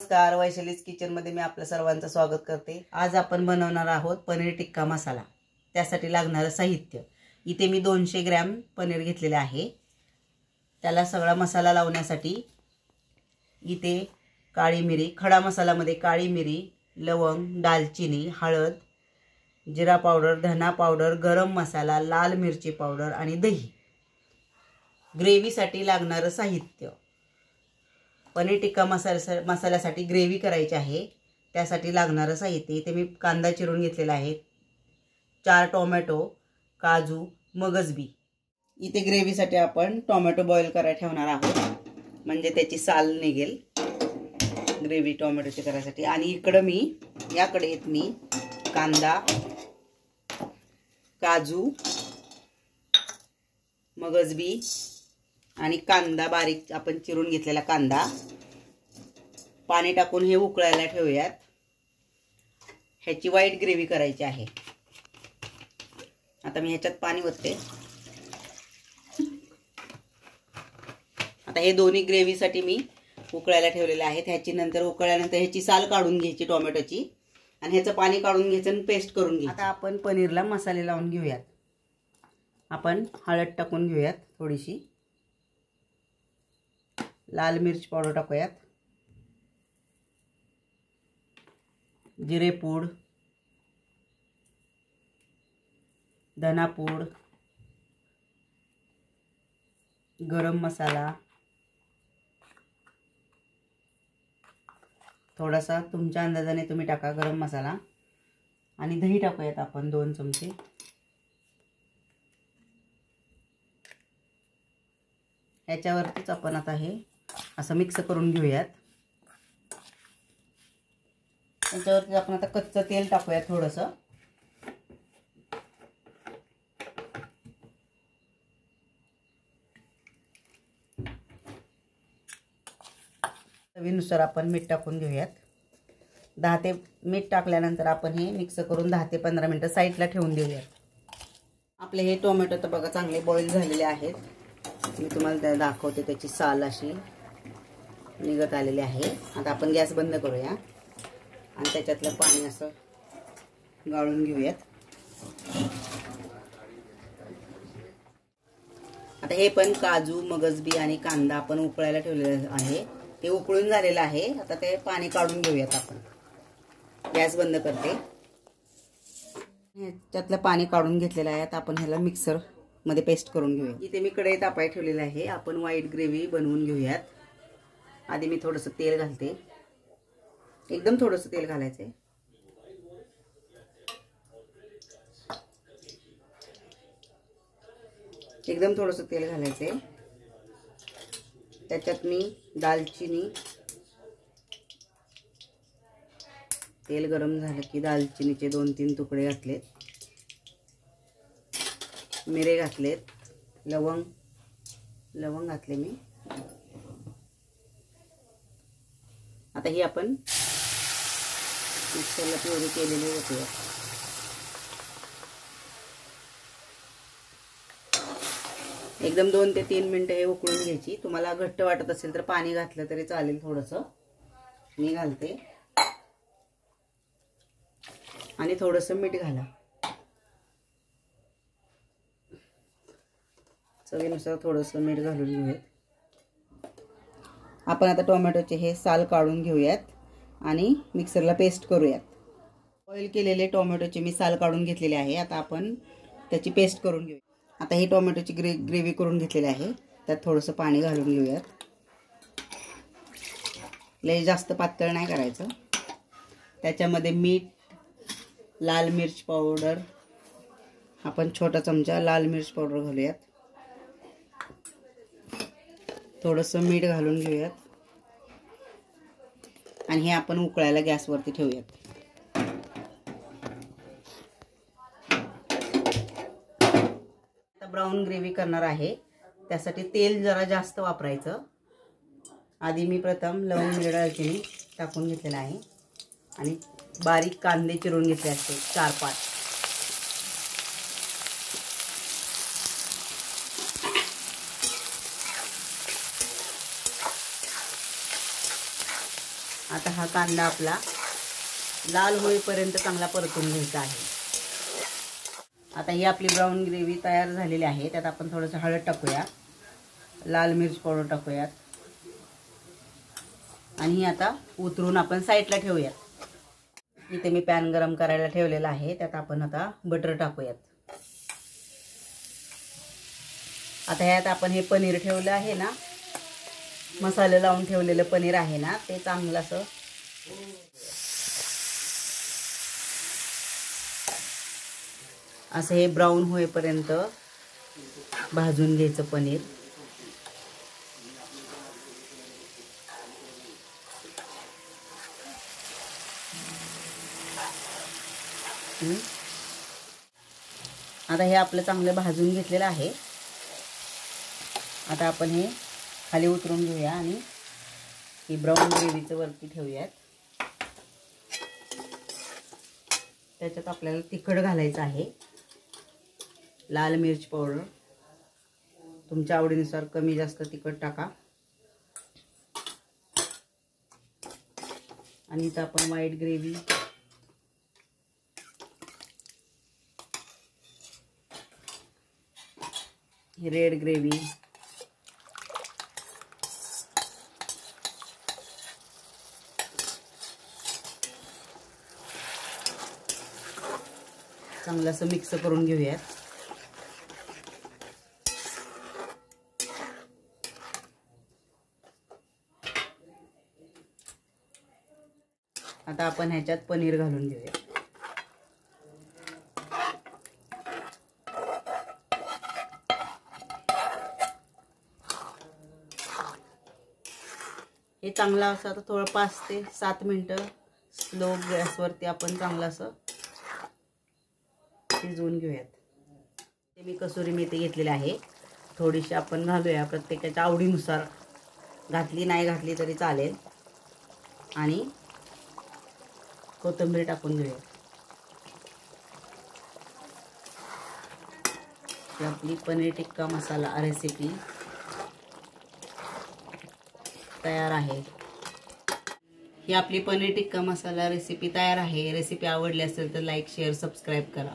नमस्कार, वैशालीज किचन मध्ये मी आपल्या सर्वांचं स्वागत करते। आज आपण बनवणार आहोत पनीर टिक्का मसाला। त्यासाठी लागणारे साहित्य इथे मी 200 ग्रॅम पनीर घेतलेले आहे। त्याला सगळा मसाला लावण्यासाठी इथे काळी मिरी, खडा मसाल्यामध्ये काळी मिरी, लवंग, दालचिनी, हळद, जिरा पावडर, धना पावडर, गरम मसाला, लाल मिरची पावडर आणि दही। ग्रेव्हीसाठी लागणारे साहित्य पनीर टिक्का मसाल्यासाठी ग्रेव्ही करायची आहे। त्यासाठी लागणारे साहित्य इथे मी कांदा चिरून घेतलेला आहे, 4 टोमॅटो, काजू, मगजबी। इथे ग्रेव्हीसाठी आपण टोमॅटो बॉईल करायला ठेवणार आहोत, म्हणजे त्याची साल निघेल ग्रेव्ही टोमॅटोची करायसाठी। आणि इकडे याकडे मी कांदा, काजू, मगजबी आणि कांदा बारीक आपण चिरून घेतलेला कांदा पाणी टाकून हे उकळायला ठेवूयात। ह्याची व्हाईट ग्रेव्ही करायची आहे। आता मी ह्याच्यात पाणी ओतते। आता हे दोन्ही ग्रेव्हीसाठी मी उकळायला ठेवलेले आहेत। ह्याची नंतर उकळल्यानंतर ह्याची साल काढून घ्यायची टोमॅटोची आणि ह्याचं पाणी काढून घ्यायचं आणि पेस्ट करून घ्यायची। आता आपण पनीरला मसाले लावून घेऊयात। आपण हळद टाकून घेऊयात, थोडीशी लाल मिर्च पावडर टाकूयात, जिरे पूड, धना पूड, गरम मसाला, थोडासा तुमच्या अंदाजाने तुम्ही टाका गरम मसाला, आणि दही टाकूयात आपण 2 चमचे। ह्याच्यावरतीच आपण आता हे असं मिक्स करून घेऊयात। त्याच्यावरती आपण आता कच्चं तेल टाकूयात थोडंसं। चवीनुसार आपण मीठ टाकून घेऊयात। मीठ टाकल्यानंतर आपण हे मिक्स करून 10 ते 15 मिनिटं साईडला ठेवून देऊयात। आपले हे टोमॅटो तर बघा चांगले बॉईल झालेले आहेत। मी तुम्हाला दाखवते, त्याची साल अशी निघत आलेली आहे। आता आपण गॅस बंद करूया आणि त्याच्यातलं पाणी असं गाळून घेऊयात। आता हे पण काजू, मगजबी आणि कांदा आपण उकळायला ठेवलेलं आहे, ते उकळून झालेलं आहे। आता ते पाणी काढून घेऊयात। आपण गॅस बंद करते। ह्याच्यातलं पाणी काढून घेतलेलं आहे। आता आपण ह्याला मिक्सर मध्ये पेस्ट करून घेऊया। इथे मी कढई तापायला ठेवलेली आहे। आपण व्हाईट ग्रेव्ही बनवून घेऊयात। आधी मी थोडंसं तेल घालते, एकदम थोडंसं तेल घालायचंय। एकदम थोडंसं तेल घालायचंय। त्याच्यात मी दालचिनी, तेल गरम झालं की दालचिनीचे 2-3 तुकडे घातलेत, मिरे घातलेत, लवंग घातले मी। आता ही आपण मिक्सरला प्युरी केलेली होती। एकदम 2 ते 3 मिनिटं हे उकळून घ्यायची। तुम्हाला घट्ट वाटत असेल तर पाणी घातलं तरी चालेल, थोडंसं मी घालते। आणि थोडंसं मीठ घाला, चवीनुसार थोडंसं मीठ घालून घेऊयात। आपण आता टोमॅटोचे हे साल काढून घेऊयात आणि मिक्सरला पेस्ट करूयात। बॉईल केलेले टोमॅटोचे मी साल काढून घेतलेले आहे। आता आपण त्याची पेस्ट करून घेऊया। आता ही टोमॅटोची ग्रेव्ही करून घेतलेली आहे। त्यात थोडंसं पाणी घालून घेऊयात। लय जास्त पातळ नाही करायचं। त्याच्यामध्ये मीठ, लाल मिर्च पावडर, आपण छोटा चमचा लाल मिर्च पावडर घालूयात, थोडंसं मीठ घालून घेऊयात आणि हे आपण उकळायला गॅसवरती ठेवूयात। आता ब्राऊन ग्रेव्ही करणार आहे, त्यासाठी तेल जरा जास्त वापरायचं। आधी मी प्रथम लवंग, मिरे, दालचिनी टाकून घेतलेला आहे आणि बारीक कांदे चिरून घेतले असते 4-5। आता हा कांदा आपला लाल होईपर्यंत चांगला परतून घ्यायचा आहे. आता ही आपली ब्राऊन ग्रेव्ही तयार झालेली आहे. त्यात आपण थोडंसं हळद टाकूया, लाल मिर्च पावडर टाकूयात आणि ही आता उतरून आपण साईडला ठेवूयात. इथे मी पॅन गरम करायला ठेवलेला आहे. त्यात आपण आता बटर टाकूयात. आता ह्यात आपण हे पनीर ठेवलं आहे ना, मसाले लावून ठेवलेलं पनीर आहे ना, ते चांगलं असं हे ब्राऊन होईपर्यंत भाजून घ्यायचं पनीर. आता हे आपलं चांगलं भाजून घेतलेलं आहे. आता आपण हे खाली उतरून घेऊया आणि ही ब्राऊन ग्रेव्हीचं वरती ठेवूयात. त्याच्यात आपल्याला तिखट घालायचं आहे, लाल मिर्च पावडर तुमच्या आवडीनुसार कमी जास्त तिखट टाका. आणि इथं आपण व्हाईट ग्रेव्ही, रेड ग्रेव्ही, चांगलं असं मिक्स करून घेऊयात. आता आपण ह्याच्यात पनीर घालून घेऊया. हे चांगलं असं आता थोडं 5 ते 7 मिनिटं स्लो गॅसवरती आपण चांगलं असं शिजवून घेऊयात. ते मी कसुरी मेथी घेतलेली आहे, थोडीशी आपण घालूया, प्रत्येकाच्या आवडीनुसार घातली नाही घातली तरी चालेल. आणि कोथिंबीर टाकून घेऊया. आपली पनीर टिक्का मसाला रेसिपी तयार आहे. ही आपली पनीर टिक्का मसाला रेसिपी तयार आहे. रेसिपी आवडली असेल तर लाईक, शेअर, सबस्क्राईब करा.